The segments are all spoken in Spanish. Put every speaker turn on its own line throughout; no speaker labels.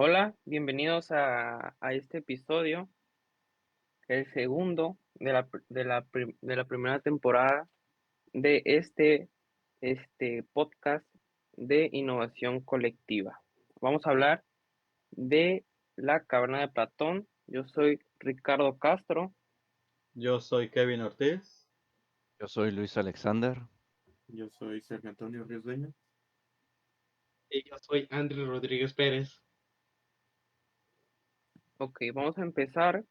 Hola, bienvenidos a este episodio, el segundo de la primera temporada de este podcast de innovación colectiva. Vamos a hablar de la caverna de Platón. Yo soy Ricardo Castro.
Yo soy Kevin Ortiz.
Yo soy Luis Alexander.
Yo soy Sergio Antonio Ríos Dueño.
Y yo soy Andrés Rodríguez Pérez.
Ok, vamos a empezar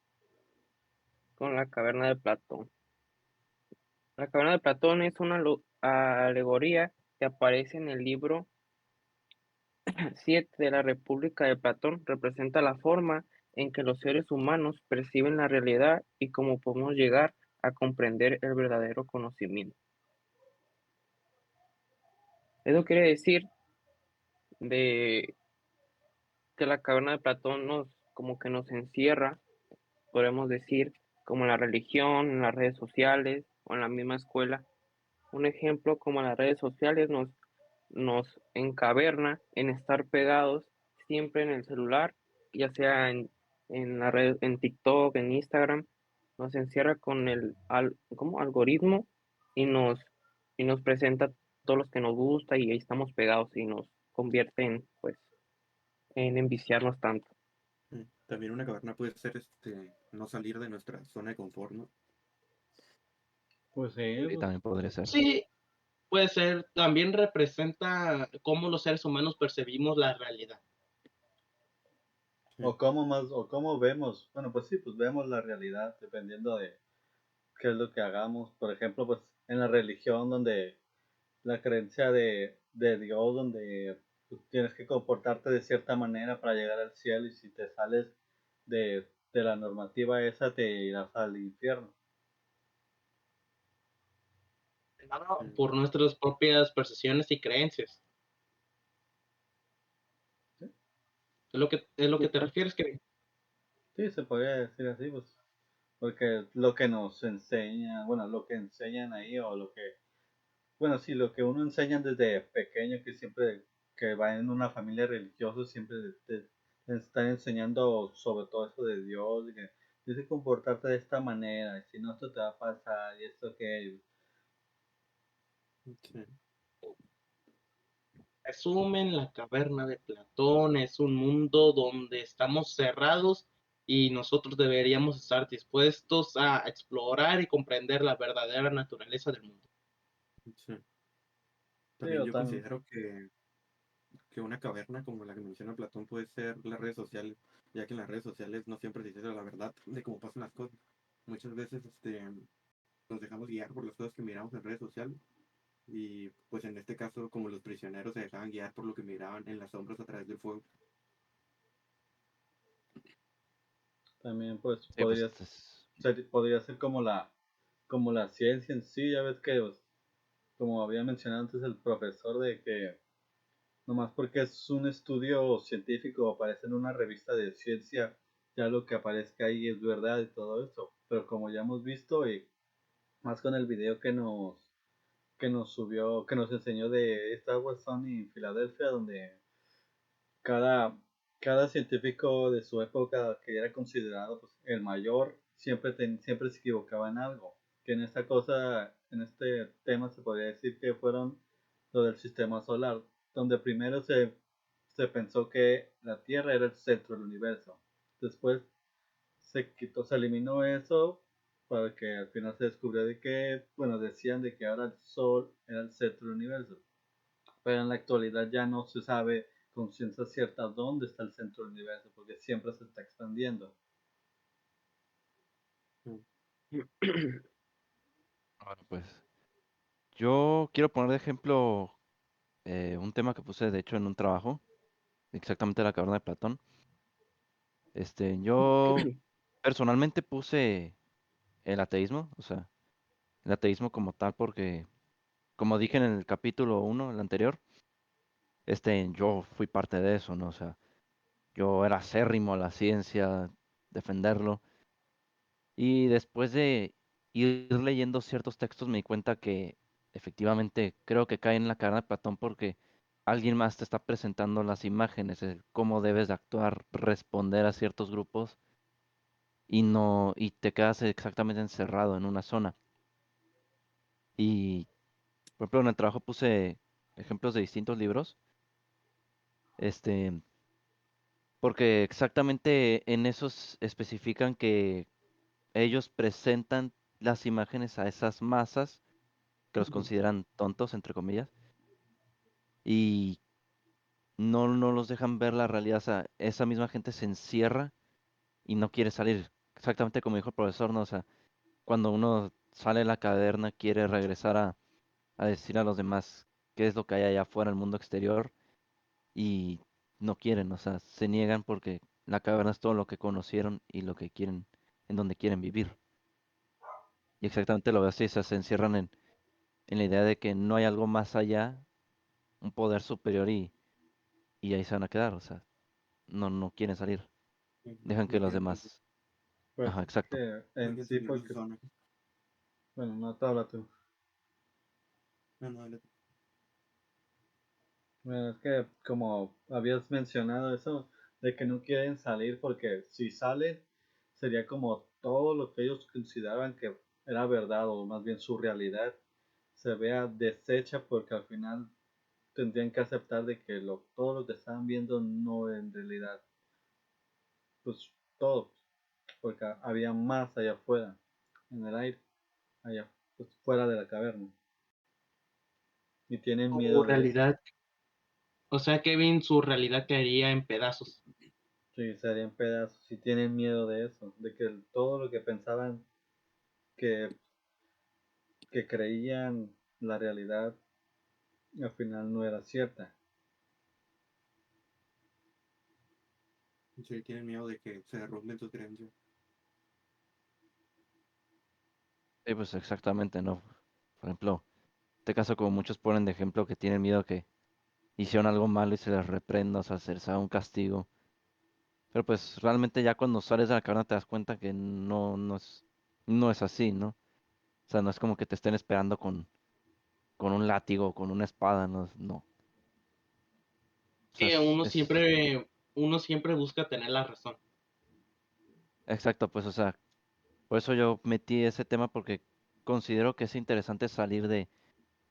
con la caverna de Platón. La caverna de Platón es una alegoría que aparece en el libro 7 de la República de Platón. Representa la forma en que los seres humanos perciben la realidad y cómo podemos llegar a comprender el verdadero conocimiento. Eso quiere decir de que la caverna de Platón como que nos encierra, podemos decir, como en la religión, en las redes sociales o en la misma escuela. Un ejemplo, como las redes sociales nos encaverna en estar pegados siempre en el celular, ya sea en la red, en TikTok, en Instagram, nos encierra con como algoritmo y nos presenta todos los que nos gusta y ahí estamos pegados y nos convierte pues, en enviciarnos tanto.
También una caverna puede ser no salir de nuestra zona de confort, ¿no?
Pues sí,
Sí, también podría ser.
Sí, puede ser, también representa cómo los seres humanos percibimos la realidad.
o cómo vemos, bueno, pues sí, pues vemos la realidad dependiendo de qué es lo que hagamos. Por ejemplo, pues en la religión donde la creencia de Dios, donde pues, tienes que comportarte de cierta manera para llegar al cielo y si te sales de la normativa esa te irás al infierno.
Por nuestras propias percepciones y creencias.
Sí,
Es lo que te refieres, Kevin.
sí, se podría decir así, pues, porque lo que nos enseña, bueno, lo que enseñan ahí o lo que bueno, sí, lo que uno enseña desde pequeño, que siempre que va en una familia religiosa, siempre te están enseñando sobre todo eso de Dios, y que tienes que comportarte de esta manera, y si no, esto te va a pasar, y esto que...
Sí.
Resumen, la caverna de Platón es un mundo donde estamos cerrados y nosotros deberíamos estar dispuestos a explorar y comprender la verdadera naturaleza del mundo.
Sí.
Sí,
También
o
yo
también,
considero que una caverna como la que menciona Platón puede ser las redes sociales, ya que en las redes sociales no siempre se dice la verdad de cómo pasan las cosas. Muchas veces nos dejamos guiar por las cosas que miramos en redes sociales y pues en este caso como los prisioneros se dejaban guiar por lo que miraban en las sombras a través del fuego.
también pues
Sí, pues
podría ser como la ciencia en sí, ya ves que, pues, como había mencionado antes el profesor, de que nomás porque es un estudio científico o aparece en una revista de ciencia, ya lo que aparezca ahí es verdad y todo eso. Pero como ya hemos visto, y más con el video que nos subió, que nos enseñó de esta Watson y Filadelfia, donde cada, cada científico de su época que era considerado pues, el mayor, siempre se equivocaba en algo. Que en esta cosa, en este tema se podría decir que fueron lo del sistema solar, donde primero se pensó que la Tierra era el centro del universo. Después se eliminó eso para que al final se descubrió de que, bueno, decían de que ahora el Sol era el centro del universo, pero en la actualidad ya no se sabe con ciencia cierta dónde está el centro del universo, porque siempre se está expandiendo.
bueno, pues yo quiero poner de ejemplo un tema que puse de hecho en un trabajo, exactamente la caverna de Platón. Yo personalmente puse el ateísmo, o sea, el ateísmo como tal, porque como dije en el capítulo 1, el anterior, yo fui parte de eso, ¿no? O sea, yo era acérrimo a la ciencia, defenderlo. Y después de ir leyendo ciertos textos me di cuenta que efectivamente creo que cae en la carne de Platón porque alguien más te está presentando las imágenes, cómo debes de actuar, responder a ciertos grupos y te quedas exactamente encerrado en una zona. Y, por ejemplo, en el trabajo puse ejemplos de distintos libros, este, porque exactamente en esos especifican que ellos presentan las imágenes a esas masas que los consideran tontos, entre comillas, y no los dejan ver la realidad. O sea, esa misma gente se encierra y no quiere salir. Exactamente como dijo el profesor, ¿no? O sea, cuando uno sale de la caverna, quiere regresar a decir a los demás qué es lo que hay allá afuera, en el mundo exterior, y no quieren, o sea, se niegan porque la caverna es todo lo que conocieron y lo que quieren, en donde quieren vivir. Y exactamente lo veo así, o sea, se encierran en la idea de que no hay algo más allá, un poder superior y ahí se van a quedar, o sea, no quieren salir. Dejan
Un
que los
ejemplo,
demás.
Pues
Ajá,
es
exacto.
que
hay
en
que
sí,
enseñar su
porque,
zona.
bueno, no te habla tú.
No, no, dale.
Bueno, es que como habías mencionado eso, de que no quieren salir porque si salen sería como todo lo que ellos consideraban que era verdad o más bien su realidad se vea deshecha porque al final tendrían que aceptar de que todo lo que estaban viendo no en realidad, pues todo, porque había más allá afuera, en el aire, allá pues, fuera de la caverna y tienen
Su
miedo de eso.
realidad, o sea, Kevin, su realidad caería en pedazos.
Sí, serían pedazos y tienen miedo de eso, de que todo lo que pensaban que, que creían la realidad al final no era cierta.
Sí, tienen miedo de que se derrumben sus creencias.
Sí, pues exactamente, ¿no? Por ejemplo, en este caso como muchos ponen de ejemplo que tienen miedo que hicieron algo malo y se les reprenda, o sea, se les haga un castigo. Pero pues realmente ya cuando sales de la caverna te das cuenta que no es así, ¿no? O sea, no es como que te estén esperando con un látigo, con una espada, no. O sea,
Que uno siempre busca tener la razón.
exacto, pues, o sea, por eso yo metí ese tema porque considero que es interesante salir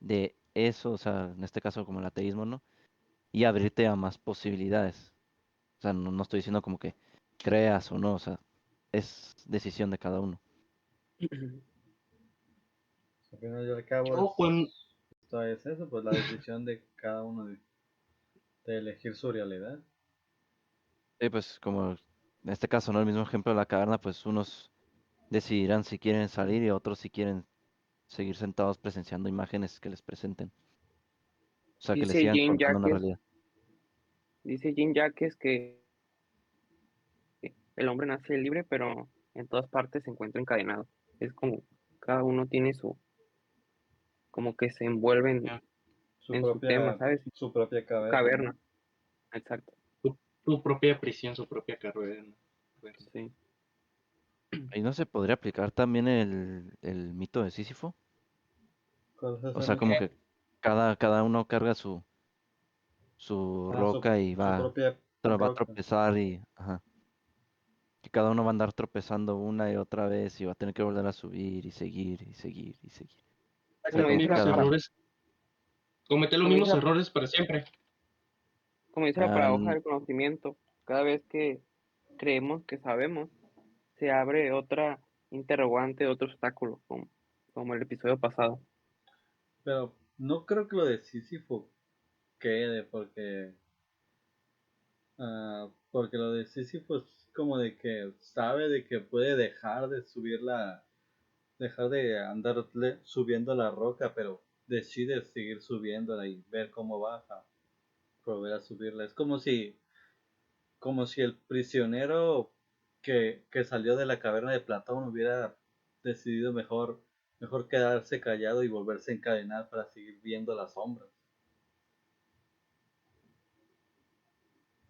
de eso, o sea, en este caso como el ateísmo, ¿no? Y abrirte a más posibilidades. O sea, no estoy diciendo como que creas o no, o sea, es decisión de cada uno.
Al final y al cabo
Yo, cuando,
esto es eso, pues la decisión de cada uno de elegir su realidad.
Sí, pues como en este caso, ¿no? El mismo ejemplo de la caverna, pues unos decidirán si quieren salir y otros si quieren seguir sentados presenciando imágenes que les presenten. O sea, que les
Dice
sigan
Jean
contando una
Jacques,
realidad.
dice Jean Jacques que el hombre nace libre, pero en todas partes se encuentra encadenado. Es como cada uno tiene como que se envuelve
Su
en su tema,
propia,
¿sabes?
su propia
Su
caverna, ¿no?
caverna, exacto,
su propia prisión, su propia carrera.
sí.
¿Y no se podría aplicar también el mito de Sísifo?
¿Cuál es
O
ese
sea, como
mito?
que cada uno carga su
Ah,
roca y
su propia
va a
roca.
tropezar ajá, que cada uno va a andar tropezando una y otra vez y va a tener que volver a subir y seguir y seguir y seguir. O sea,
Como
Los
como que
dice
mismos
cada uno.
errores, cometer los
como dice
mismos
la,
errores para siempre.
como dice la
Ah,
paradoja del conocimiento, cada vez que creemos que sabemos, se abre otra interrogante, otro obstáculo, como el episodio pasado.
Pero no creo que lo de Sísifo quede porque lo de Sísifo es como de que sabe de que puede dejar de dejar de andar subiendo la roca, pero decide seguir subiéndola y ver cómo baja, volver a subirla. Es como si el prisionero que salió de la caverna de Platón hubiera decidido mejor quedarse callado y volverse a encadenar para seguir viendo las sombras.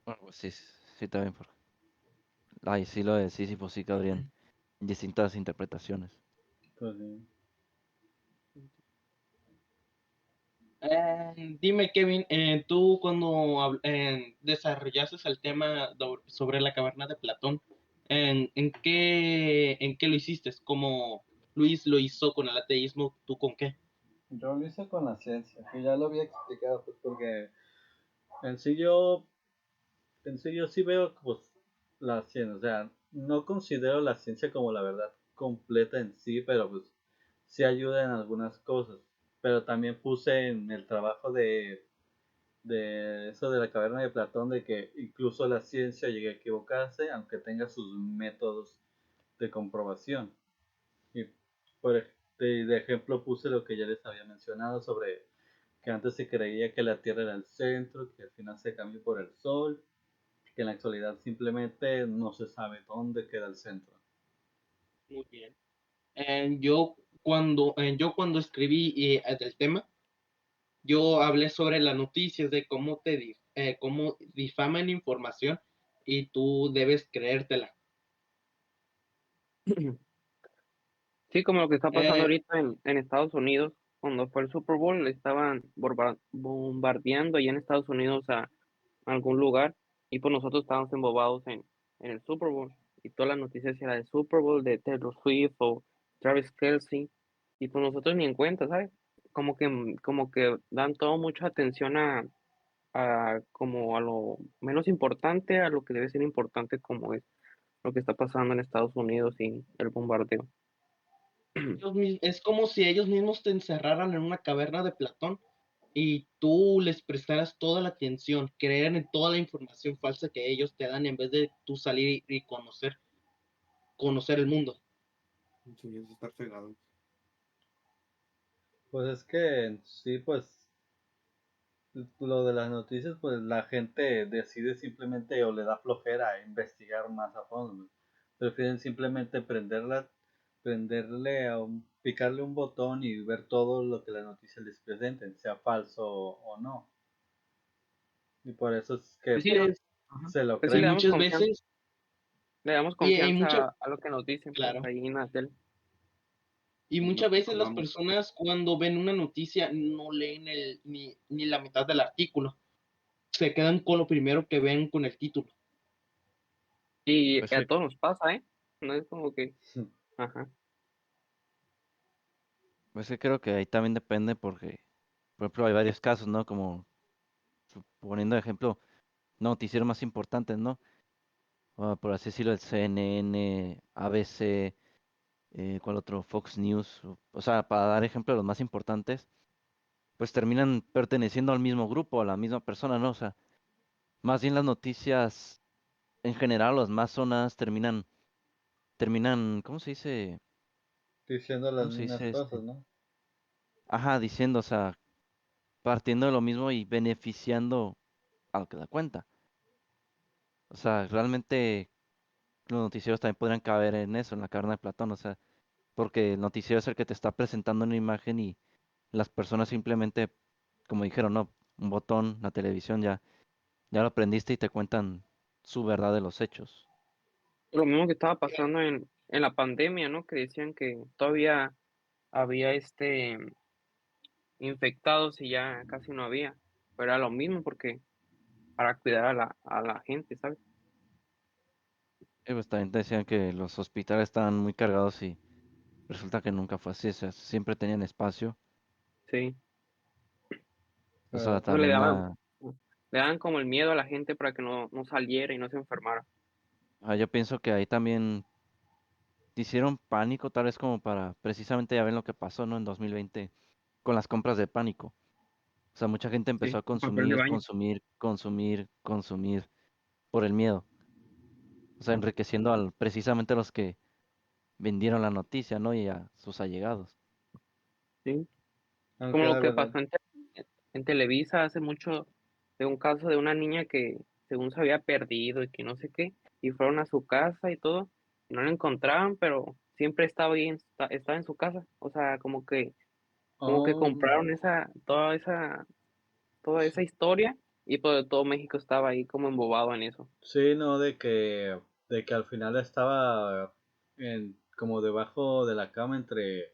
bueno, pues sí, sí, también. Ay, sí, lo de Sísifo sí cabrían distintas interpretaciones.
Pues sí.
Dime, Kevin, tú cuando desarrollaste el tema sobre la caverna de Platón, ¿en qué lo hiciste? ¿Cómo Luis lo hizo con el ateísmo? ¿Tú con qué?
Yo lo hice con la ciencia, que ya lo había explicado, pues porque en sí yo, en sí yo sí veo pues la ciencia, o sea, no considero la ciencia como la verdad completa en sí, pero pues sí ayuda en algunas cosas. Pero también puse en el trabajo de eso de la caverna de Platón, de que incluso la ciencia llega a equivocarse, aunque tenga sus métodos de comprobación. Y de ejemplo puse lo que ya les había mencionado sobre que antes se creía que la Tierra era el centro, que al final se cambió por el Sol, que en la actualidad simplemente no se sabe dónde queda el centro.
Muy bien. Yo cuando escribí del tema, yo hablé sobre las noticias de cómo difaman información y tú debes creértela.
Sí, como lo que está pasando
Eh,
ahorita en Estados Unidos, cuando fue el Super Bowl, le estaban bombardeando allá en Estados Unidos a algún lugar y pues nosotros estábamos embobados en el Super Bowl y todas las noticias eran del Super Bowl, de Taylor Swift o Travis Kelce y pues nosotros ni en cuenta, ¿sabes? Como que dan todo mucha atención a como a lo menos importante, a lo que debe ser importante como es lo que está pasando en Estados Unidos y el bombardeo.
es como si ellos mismos te encerraran en una caverna de Platón y tú les prestaras toda la atención, creer en toda la información falsa que ellos te dan en vez de tú salir y conocer el mundo.
Sí, es estar cegado.
Pues es que en sí, pues lo de las noticias, pues la gente decide simplemente o le da flojera a investigar más a fondo. Prefieren simplemente picarle un botón y ver todo lo que las noticias les presenten, sea falso o no. Y por eso es que
Pues sí,
pues,
¿no?
Es-
Ajá.
se lo
Pues sí,
y
creen.
muchas veces,
le damos
y muchas,
confianza a lo que nos dicen, pues
claro,
ahí en la tele.
y
Y nos
muchas veces las
conformamos.
personas cuando ven una noticia no leen ni la mitad del artículo, se quedan con lo primero que ven con el título.
Y
Pues
a
que,
todos nos pasa, ¿eh? No es como que, ajá,
pues que creo que ahí también depende porque, por ejemplo, hay varios casos, ¿no? Como poniendo de ejemplo noticieros más importantes, ¿no? Por así decirlo, el CNN, ABC, ¿cuál otro? Fox News. O sea, para dar ejemplo de los más importantes, pues terminan perteneciendo al mismo grupo, a la misma persona, ¿no? O sea, más bien las noticias en general, las más sonadas terminan, ¿cómo se dice?
Diciendo las
¿Cómo se
mismas
dice
cosas, ¿no?
Ajá, diciendo, o sea, partiendo de lo mismo y beneficiando al que da cuenta. O sea, realmente los noticieros también podrían caber en eso, en la caverna de Platón, o sea, porque el noticiero es el que te está presentando una imagen y las personas simplemente, como dijeron, no, un botón, la televisión ya lo aprendiste y te cuentan su verdad de los hechos.
lo mismo que estaba pasando en la pandemia, ¿no? Que decían que todavía había infectados y ya casi no había, pero era lo mismo porque para cuidar a la gente, ¿sabes?
Y pues también te decían que los hospitales estaban muy cargados y resulta que nunca fue así, o sea, siempre tenían espacio.
Sí,
O sea,
pues
también
le daban como el miedo a la gente para que no saliera y no se enfermara.
yo pienso que ahí también hicieron pánico, tal vez como para precisamente ya ven lo que pasó, ¿no? En 2020 con las compras de pánico. O sea, mucha gente empezó
Sí,
a
un papel de
consumir,
baño.
consumir, consumir, consumir por el miedo. O sea, enriqueciendo precisamente a los que vendieron la noticia, ¿no? Y a sus allegados.
Sí. Como
Aunque
lo
la
que
verdad,
pasó en Televisa hace mucho, de un caso de una niña que según se había perdido y que no sé qué, y fueron a su casa y todo, y no la encontraban, pero siempre estaba ahí, estaba en su casa, o sea, como que
oh,
compraron toda esa historia, y pues todo México estaba ahí como embobado en eso.
sí, no, de que al final estaba como debajo de la cama entre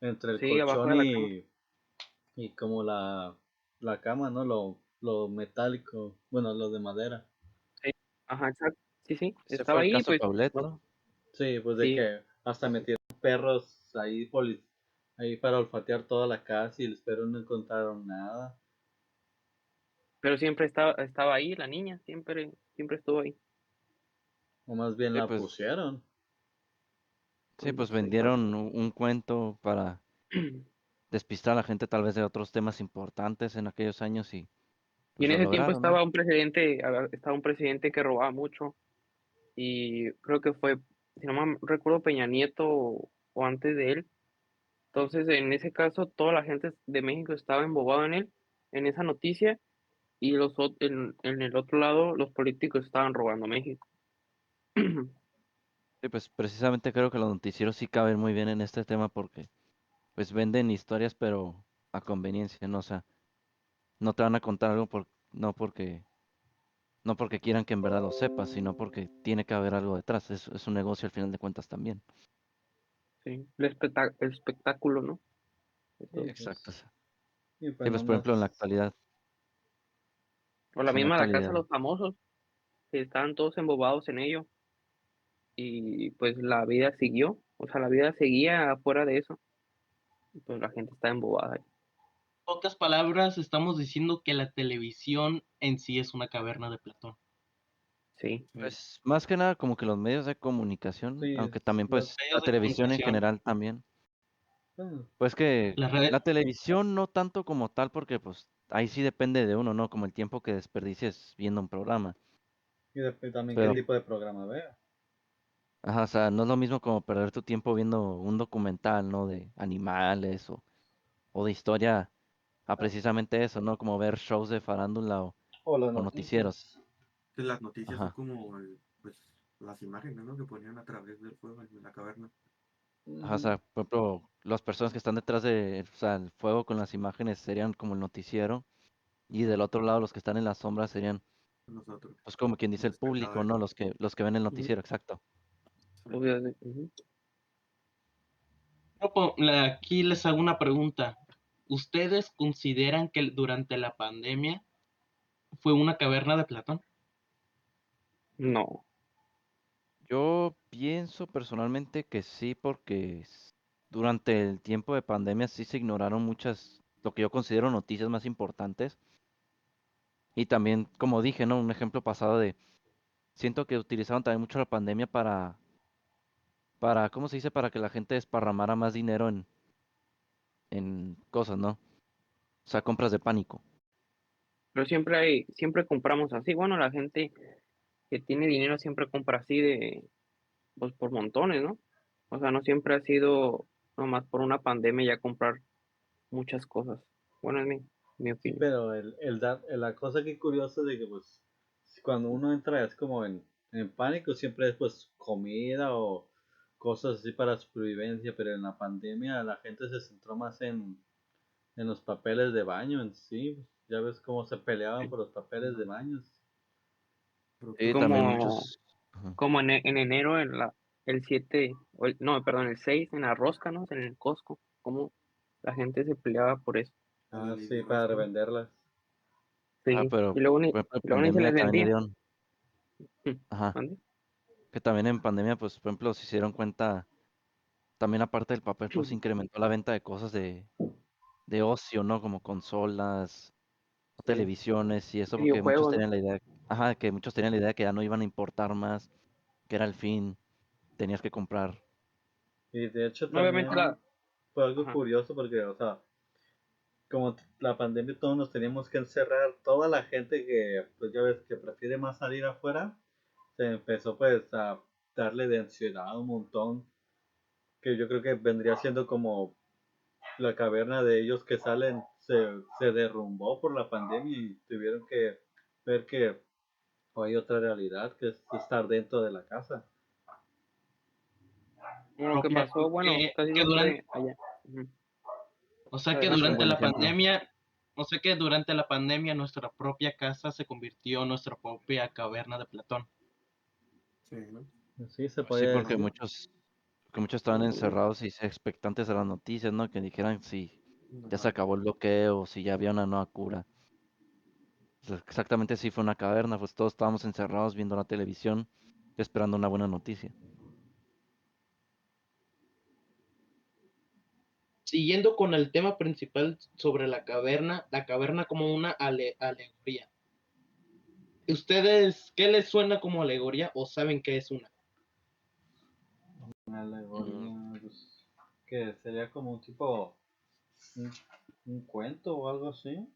el
Sí, abajo
colchón
de la cama.
y como la cama, ¿no? Lo metálico, bueno, lo de madera.
Sí, ajá, exacto. Sí, sí,
Ese fue
estaba
el
ahí,
caso
pues,
Paulet,
no,
¿no?
Sí, pues de
sí,
que hasta metieron perros ahí, ahí para olfatear toda la casa y los perros no encontraron nada.
pero siempre estaba ahí la niña, siempre estuvo ahí.
O más bien
Sí,
la
pues,
pusieron.
sí,
Pues no
pues
sé, la verdad.
vendieron un cuento para despistar a la gente tal vez de otros temas importantes en aquellos años y
Y
pues
en
lo
ese tiempo
lograron, ¿no?
estaba un presidente que robaba mucho y creo que fue, si no me recuerdo, Peña Nieto o antes de él. Entonces, en ese caso, toda la gente de México estaba embobada en él, en esa noticia, y en el otro lado, los políticos estaban robando México.
Sí, pues precisamente creo que los noticieros sí caben muy bien en este tema porque pues venden historias pero a conveniencia, ¿no? O sea, no te van a contar algo no porque quieran que en verdad lo sepas, sino porque tiene que haber algo detrás. Es un negocio al final de cuentas también.
Sí, el espectáculo, ¿no? De
Y
todo.
Exacto.
pues, y
Sí,
pues
pues por ejemplo en la
nomás,
actualidad,
O la
pues en la
misma La Casa
actualidad.
de los Famosos, que estaban todos embobados en ello, y pues la vida siguió, o sea, la vida seguía afuera de eso, y pues la gente está embobada.
Pocas palabras, estamos diciendo que la televisión en sí es una caverna de Platón.
Sí,
Sí.
Pues más que nada como que los medios de comunicación,
sí,
aunque también pues la
Medios de
televisión en
comunicación,
general también.
bueno,
Pues que
las redes,
la televisión no tanto como tal, porque pues ahí sí depende de uno, ¿no? Como el tiempo que desperdicies viendo un programa.
y también qué
Pero,
tipo de programa vea.
ajá, o sea, no es lo mismo como perder tu tiempo viendo un documental, ¿no? De animales o de historia a precisamente eso, ¿no? Como ver shows de farándula
O las
o noticieros.
noticias.
Que las noticias son
Ajá.
como pues, las imágenes, ¿no? Que ponían a través del fuego en la caverna.
Ajá, o
Ujú.
sea, por ejemplo, las personas que están detrás de, o sea, el fuego con las imágenes serían como el noticiero y
Ajá,
del otro lado los que están en las sombras serían,
nosotros,
pues como quien dice
los
el público,
espectadores.
¿no? Los que ven el
ujú,
noticiero, exacto.
Sí.
obvio, ujú.
aquí les hago una pregunta. ¿Ustedes consideran que durante la pandemia fue una caverna de Platón?
No,
Yo pienso personalmente que sí, porque durante el tiempo de pandemia sí se ignoraron muchas, lo que yo considero noticias más importantes. Y también, como dije, ¿no? Un ejemplo pasado de, siento que utilizaron también mucho la pandemia ¿cómo se dice? Para que la gente desparramara más dinero en cosas, ¿no? O sea, compras de pánico.
pero siempre compramos así. Bueno, la gente que tiene dinero siempre compra así pues por montones, ¿no? O sea, no siempre ha sido nomás por una pandemia ya comprar muchas cosas. Bueno, es mi
Sí,
opinión.
pero la cosa que curiosa es de que pues cuando uno entra es como en pánico, siempre es pues comida o cosas así para supervivencia, pero en la pandemia la gente se centró más en los papeles de baño en sí. Ya ves cómo se peleaban por los papeles de baño.
Pero
Y
qué,
también
Como,
muchos, ajá.
como en enero, el 7 no, perdón, el 6 en la rosca, ¿no? En el Costco, como la gente se peleaba por eso.
a la
Ah,
ley
sí,
de
para
Rosa, ¿no?
revenderlas.
Ajá,
Sí,
pero por ejemplo, en
y luego ni se
pandemia
les
también le
vendía.
dieron, ajá,
¿Mande?
que también en pandemia, pues, por ejemplo, se hicieron cuenta, también aparte del papel, pues incrementó la venta de cosas de ocio, ¿no? Como consolas,
Sí.
televisiones y eso, porque muchos
Videojuegos, ¿no?
tenían la idea, ajá, que muchos tenían la idea que ya no iban a importar más, que era el fin, tenías que comprar.
Y de hecho
Obviamente
también fue algo
ajá,
curioso porque, o sea, como la pandemia todos nos teníamos que encerrar, toda la gente que, pues ya ves, que prefiere más salir afuera, se empezó pues a darle de ansiedad un montón, que yo creo que vendría siendo como la caverna de ellos que salen, se derrumbó por la pandemia y tuvieron que ver que hay otra realidad, que es estar dentro de la casa.
lo que
Propia,
pasó, bueno, casi
que durante,
siempre allá. Ujú.
o sea que
Es un
Adelante.
durante
buen
la
ejemplo.
pandemia, o sea que durante la pandemia nuestra propia casa se convirtió en nuestra propia caverna de Platón.
Sí, ¿no?
Sí, se
Pues sí,
podía
porque
decir.
muchos estaban encerrados y expectantes de las noticias, ¿no? Que dijeran si, ya se
Ajá.
acabó el bloqueo, si ya había una nueva cura. O sea, exactamente sí fue una caverna, pues todos estábamos encerrados viendo la televisión, esperando una buena noticia.
Siguiendo con el tema principal sobre la caverna como una alegoría. ¿Ustedes qué les suena como alegoría o saben qué es una?
Una
Mm,
alegoría, pues, que sería como un tipo, un, un cuento o algo así.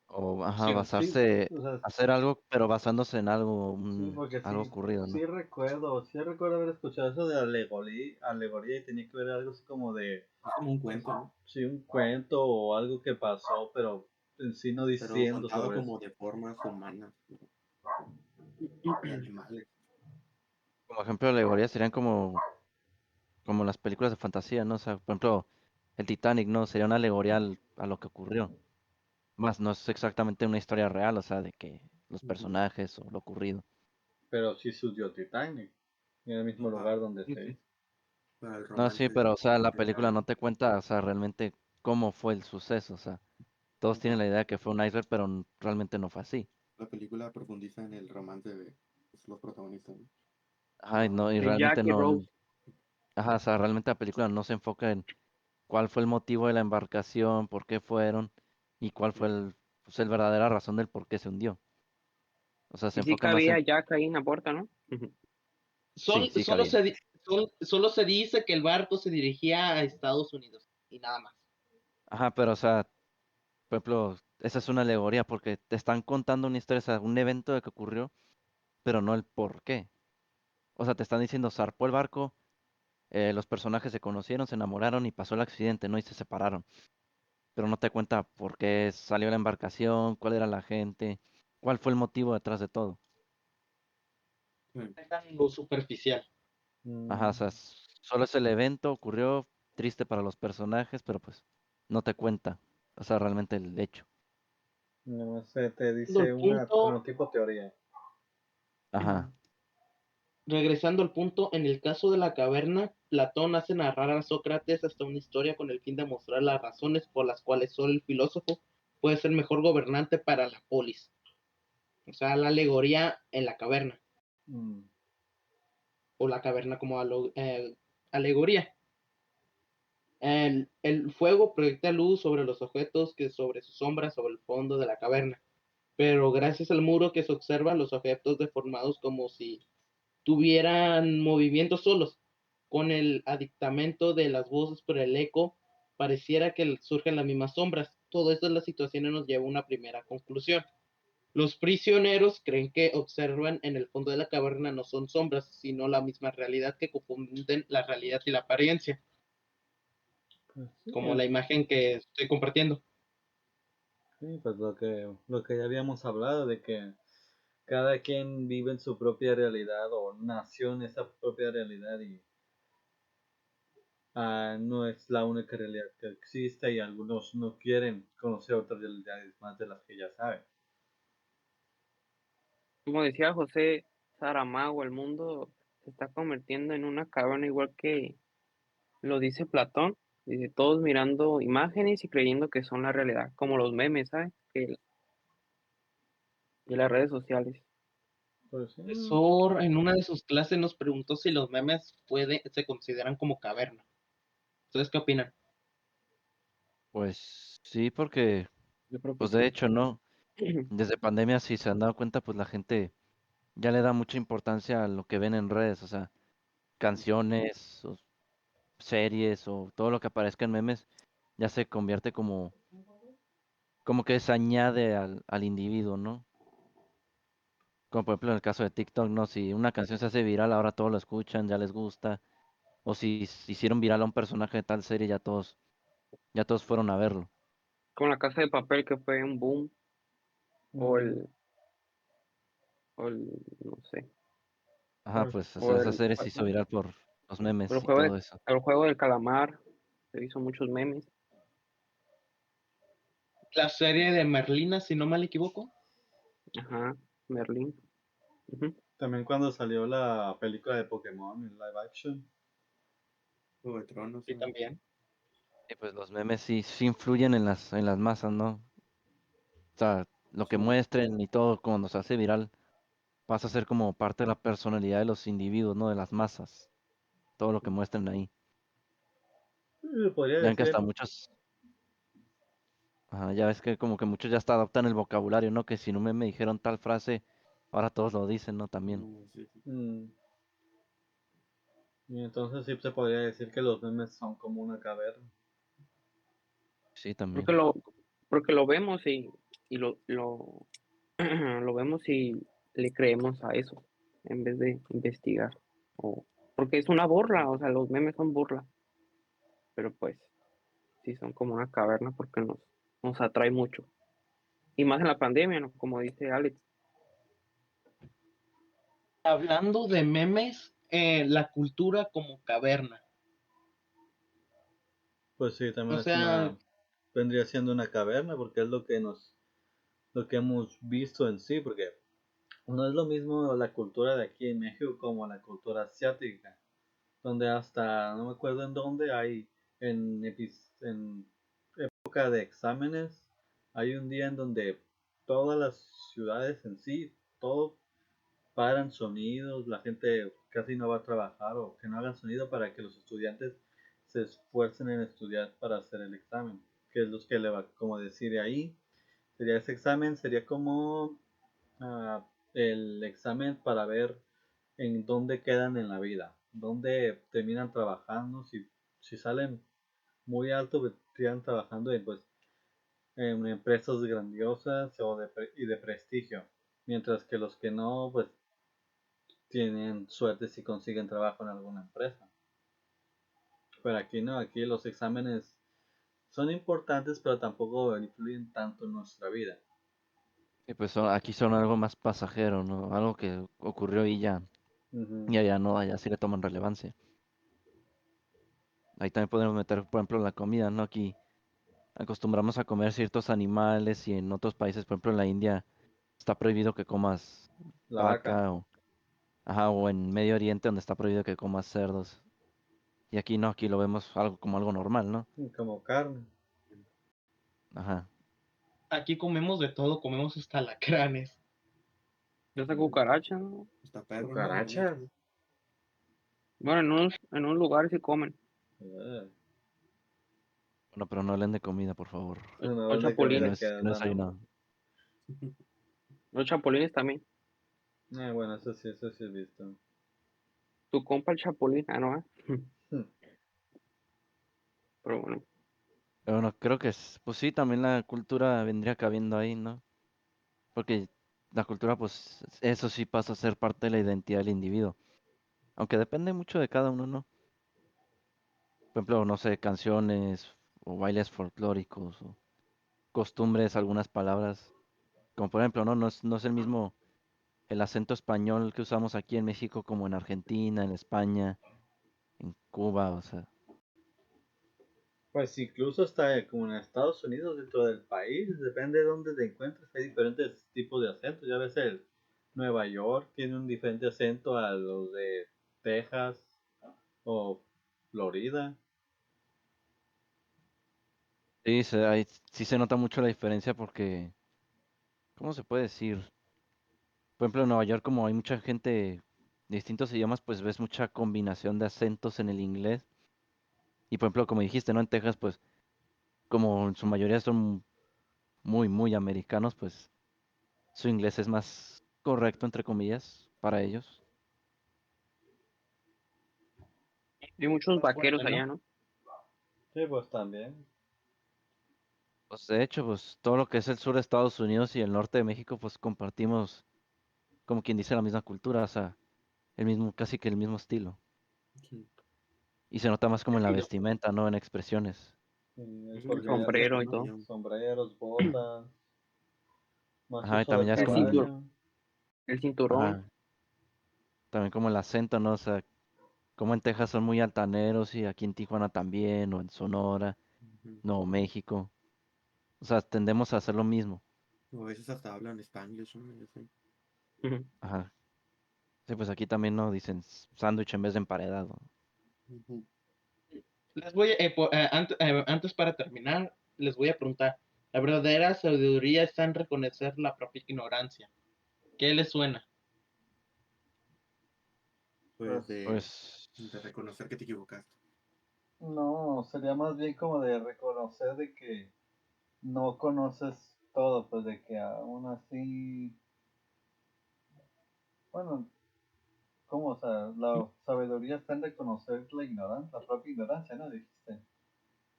O, ajá,
Ficción.
Sí,
basarse,
o sea,
hacer algo, pero basándose en algo,
sí, porque
algo ocurrido, ¿no?
sí recuerdo haber escuchado eso de alegoría y tenía que ver algo así como de,
Es como un cuento, ¿no?
sí, un cuento o algo que pasó, pero en sí no
Pero
diciendo
contado
sobre eso.
como de formas humanas, ¿no? Y animales.
Como ejemplo de alegoría serían como las películas de fantasía, ¿no? O sea, por ejemplo, el Titanic, ¿no? Sería una alegoría a lo que ocurrió. Más no es exactamente una historia real, o sea, de que los
Ujú.
personajes o lo ocurrido.
Pero sí subió Titanic, en el mismo
Ajá.
lugar donde se
Ujú.
hizo.
Para el
No, sí,
romance
pero, o sea, la
es
película
real.
no te cuenta, o sea, realmente cómo fue el suceso, o sea, todos tienen
Ajá.
la idea de que fue un iceberg, pero realmente no fue así.
La película profundiza en el romance de pues, los protagonistas, ¿no?
Ajá, y
De
realmente
Jack y
no,
Rose.
ajá, o sea, realmente la película no se enfoca en cuál fue el motivo de la embarcación, por qué fueron, y cuál fue pues, el verdadera razón del por qué se hundió. O sea, se
Y sí
enfoca más
cabía
en,
Jack ahí en la puerta, ¿no?
sí, sí,
Solo
cabía.
solo se dice que el barco se dirigía a Estados Unidos y nada más.
Ajá, pero, o sea, por ejemplo, esa es una alegoría porque te están contando una historia, o sea, un evento de que ocurrió, pero no el por qué. O sea, te están diciendo, zarpó el barco, los personajes se conocieron, se enamoraron y pasó el accidente, ¿no? Y se separaron. Pero no te cuenta por qué salió la embarcación, cuál era la gente, cuál fue el motivo detrás de todo.
Sí.
Dejan lo superficial.
Ajá, o sea,
Mm,
solo es el evento, ocurrió, triste para los personajes, pero pues no te cuenta, o sea, realmente el hecho.
no sé, te
El
dice una como
punto,
tipo teoría.
Ajá,
regresando al punto, en el caso de la caverna, Platón hace narrar a Sócrates hasta una historia con el fin de mostrar las razones por las cuales solo el filósofo puede ser mejor gobernante para la polis. O sea, la alegoría en la caverna,
Mm,
o la caverna como alegoría. El fuego proyecta luz sobre los objetos que sobre sus sombras sobre el fondo de la caverna, pero gracias al muro que se observa, los objetos deformados como si tuvieran movimientos solos. Con el aditamento de las voces por el eco, pareciera que surgen las mismas sombras. Todo esto es la situación y nos lleva a una primera conclusión. Los prisioneros creen que observan en el fondo de la caverna no son sombras, sino la misma realidad que confunden la realidad y la apariencia,
pues sí,
como la imagen que estoy compartiendo.
sí, pues lo que ya habíamos hablado de que cada quien vive en su propia realidad o nació en esa propia realidad y no es la única realidad que existe y algunos no quieren conocer otras realidades más de las que ya saben.
Como decía José Saramago, el mundo se está convirtiendo en una caverna igual que lo dice Platón. Dice, todos mirando imágenes y creyendo que son la realidad, como los memes, ¿sabes? Y las redes sociales.
Pues sí,
El profesor en una de sus clases nos preguntó si los memes se consideran como caverna. ¿Ustedes qué opinan?
pues sí, porque,
Yo creo que
pues de
sí.
hecho, no, desde pandemia si se han dado cuenta, pues la gente ya le da mucha importancia a lo que ven en redes, o sea, canciones, o series, o todo lo que aparezca en memes, ya se convierte como que se añade al individuo, ¿no? Como por ejemplo en el caso de TikTok, ¿no? Si una canción se hace viral, ahora todos lo escuchan, ya les gusta. O si hicieron viral a un personaje de tal serie, ya todos fueron a verlo.
Con la Casa de Papel que fue un boom, o
mm,
el, o el, no sé,
Ajá,
pues
pues o
o
sea, esa
el,
serie se hizo viral por los memes y todo eso.
el juego del calamar, se hizo muchos memes.
La serie de Merlina, si no mal equivoco.
Ajá, Merlín. Ujú.
también cuando salió la película de Pokémon en live action.
Juego de Tronos,
Sí,
¿no?
también.
Y pues los memes sí influyen en las masas, ¿no? O sea, lo que
Sí.
muestren y todo cuando se hace viral pasa a ser como parte de la personalidad de los individuos, ¿no? De las masas. Todo lo que muestren ahí.
Podría
Ya ven que hasta
decir,
muchos, ajá, ya ves que como que muchos ya hasta adoptan el vocabulario, ¿no? Que si no me dijeron tal frase, ahora todos lo dicen, ¿no? También.
No, sí, sí.
y entonces sí se podría decir que los memes son como una caverna.
Sí,
Porque
también.
lo vemos y lo vemos y le creemos a eso en vez de investigar. O, porque es una burla, o sea, los memes son burla, pero pues sí son como una caverna porque nos atrae mucho. Y más en la pandemia, ¿no? Como dice Alex.
Hablando de memes, la cultura como caverna.
Pues sí,
O
también
sea,
vendría siendo una caverna porque es lo que hemos visto en sí, porque no es lo mismo la cultura de aquí en México como la cultura asiática, donde hasta, no me acuerdo en dónde hay, en época de exámenes, hay un día en donde todas las ciudades en sí, todo paran sonidos, la gente casi no va a trabajar o que no hagan sonido para que los estudiantes se esfuercen en estudiar para hacer el examen, que es lo que le va como decir ahí. Sería ese examen, sería como el examen para ver en dónde quedan en la vida, dónde terminan trabajando, si salen muy alto, pues, terminan trabajando en empresas grandiosas y de prestigio, mientras que los que no, pues tienen suerte si consiguen trabajo en alguna empresa. Pero aquí no, aquí los exámenes son importantes, pero tampoco influyen tanto en nuestra vida.
Y pues aquí son algo más pasajero, ¿no? Algo que ocurrió
Ujú.
y allá no, allá sí le toman relevancia. Ahí también podemos meter, por ejemplo, la comida, ¿no? Aquí acostumbramos a comer ciertos animales y en otros países, por ejemplo, en la India está prohibido que comas
La vaca,
vaca ajá, o en Medio Oriente donde está prohibido que comas cerdos. Y aquí no, aquí lo vemos algo como algo normal, ¿no?
como carne.
Ajá.
aquí comemos de todo, comemos hasta alacranes.
Esa cucaracha, ¿no?
Está perro, ¿no? De
Cucarachas.
hecho.
Bueno, en un lugar sí comen.
Bueno, pero no hablen de comida, por favor.
No
Los
hablan de comida
chapulines.
Que no es ahí, no.
Los chapulines también.
Bueno, eso sí he visto.
Tu compa el chapulín. Ah, no, pero bueno.
Pero bueno, creo que pues sí, también la cultura vendría cabiendo ahí, ¿no? Porque la cultura, pues, eso sí pasa a ser parte de la identidad del individuo. Aunque depende mucho de cada uno, ¿no? Por ejemplo, no sé, canciones o bailes folclóricos o costumbres, algunas palabras. Como por ejemplo, ¿no? No es el mismo el acento español que usamos aquí en México como en Argentina, en España, en Cuba, o sea.
Pues incluso está como en Estados Unidos, dentro del país, depende de dónde te encuentres, hay diferentes tipos de acentos. Ya ves, el Nueva York tiene un diferente acento a los de Texas o Florida.
Sí, sí se nota mucho la diferencia porque, ¿cómo se puede decir? Por ejemplo, en Nueva York, como hay mucha gente de distintos idiomas, pues ves mucha combinación de acentos en el inglés. Y por ejemplo, como dijiste, ¿no? En Texas, pues como en su mayoría son muy americanos, pues su inglés es más correcto, entre comillas, para ellos.
Hay muchos
Más
vaqueros
fuerte,
allá,
¿no?
¿no?
Sí, pues también.
Pues de hecho, pues todo lo que es el sur de Estados Unidos y el norte de México, pues compartimos, como quien dice, la misma cultura, o sea, el mismo, casi que el mismo estilo.
Sí.
Y se nota más como en la
Estilo.
vestimenta, ¿no? En expresiones.
El
Porque
Ujú,
ya
sí,
ves,
sombrero y
¿no?
todo.
sombreros, botas, más
Ajá, y
uso de
también ya es
El
como
cinturón,
caballo.
el cinturón.
ajá, también como el acento, ¿no? O sea, como en Texas son muy altaneros y aquí en Tijuana también, o en Sonora,
Ujú.
Nuevo México. O sea, tendemos a hacer lo mismo.
O a veces hasta hablan Spanglish, ¿no? Yo sé.
Ujú.
Ajá. Sí, pues aquí también no dicen sándwich en vez de emparedado.
Ujú.
Les voy antes para terminar, les voy a preguntar, ¿la verdadera sabiduría está en reconocer la propia ignorancia? ¿Qué les suena?
Pues
Pues
de
Pues,
reconocer que te equivocaste.
no, sería más bien como de reconocer de que no conoces todo, pues de que aún así, bueno, ¿cómo? O sea, la sabiduría está en reconocer la ignorancia, la propia ignorancia, ¿no? Dijiste.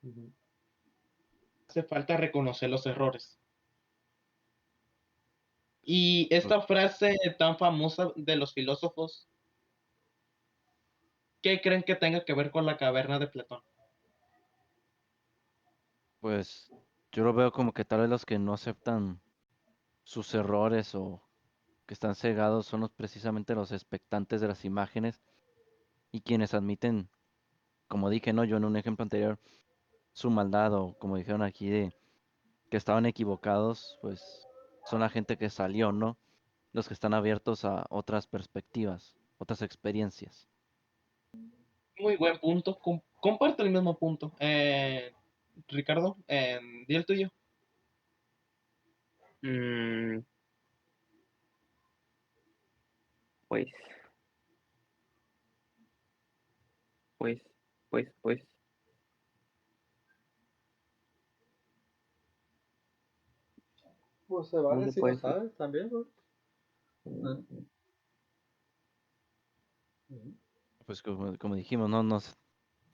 Ujú.
Hace falta reconocer los errores. Y
pues,
esta frase tan famosa de los filósofos, ¿qué creen que tenga que ver con la caverna de Platón?
pues, yo lo veo como que tal vez los que no aceptan sus errores o que están cegados son precisamente los expectantes de las imágenes y quienes admiten, como dije, ¿no? Yo en un ejemplo anterior, su maldad o como dijeron aquí de que estaban equivocados, pues son la gente que salió, ¿no? Los que están abiertos a otras perspectivas, otras experiencias.
Muy buen punto. Comparto el mismo punto. Ricardo, di el tuyo.
Mm, pues, pues, pues,
Pues se
¿cómo
vale
se
si
puede
no
decir?
sabes también, ¿no? Ah, ujú.
Pues como dijimos,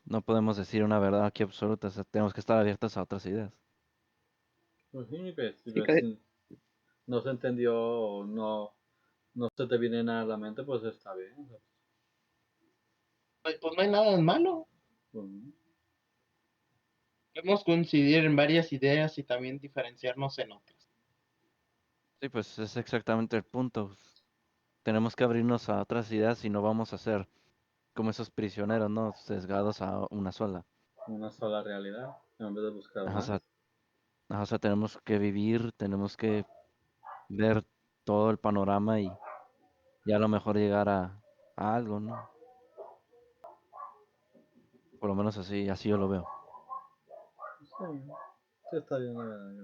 no podemos decir una verdad aquí absoluta, o sea, tenemos que estar abiertos a otras ideas.
Pues sí, pues, si
Sí,
ves, si no se entendió o no se te viene nada a la mente, pues está bien. O sea,
Pues no hay nada malo.
pues,
Podemos coincidir en varias ideas y también diferenciarnos en otras.
Sí, pues es exactamente el punto. Tenemos que abrirnos a otras ideas y no vamos a ser como esos prisioneros, ¿no? Sesgados a una sola.
una sola realidad, en vez de buscar
Ajá,
más.
o sea, tenemos que vivir, tenemos que ver todo el panorama y a lo mejor llegar a algo, ¿no? Por lo menos así yo lo veo.
Sí, sí está bien, la verdad.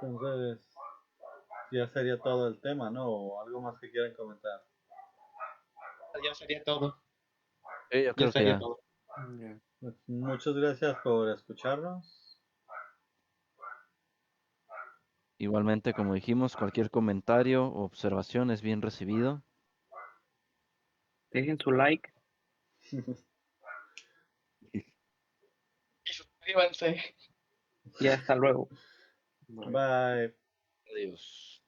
Entonces, ya sería todo el tema, ¿no? O algo más que quieran comentar.
Ya sería todo.
Sí, yo
Ya
creo que
sería
ya.
todo.
Ya.
Pues, muchas gracias por escucharnos.
Igualmente, como dijimos, cualquier comentario o observación es bien recibido.
dejen su like
Y suscríbanse.
y hasta luego.
Bye.
Bye.
Adiós.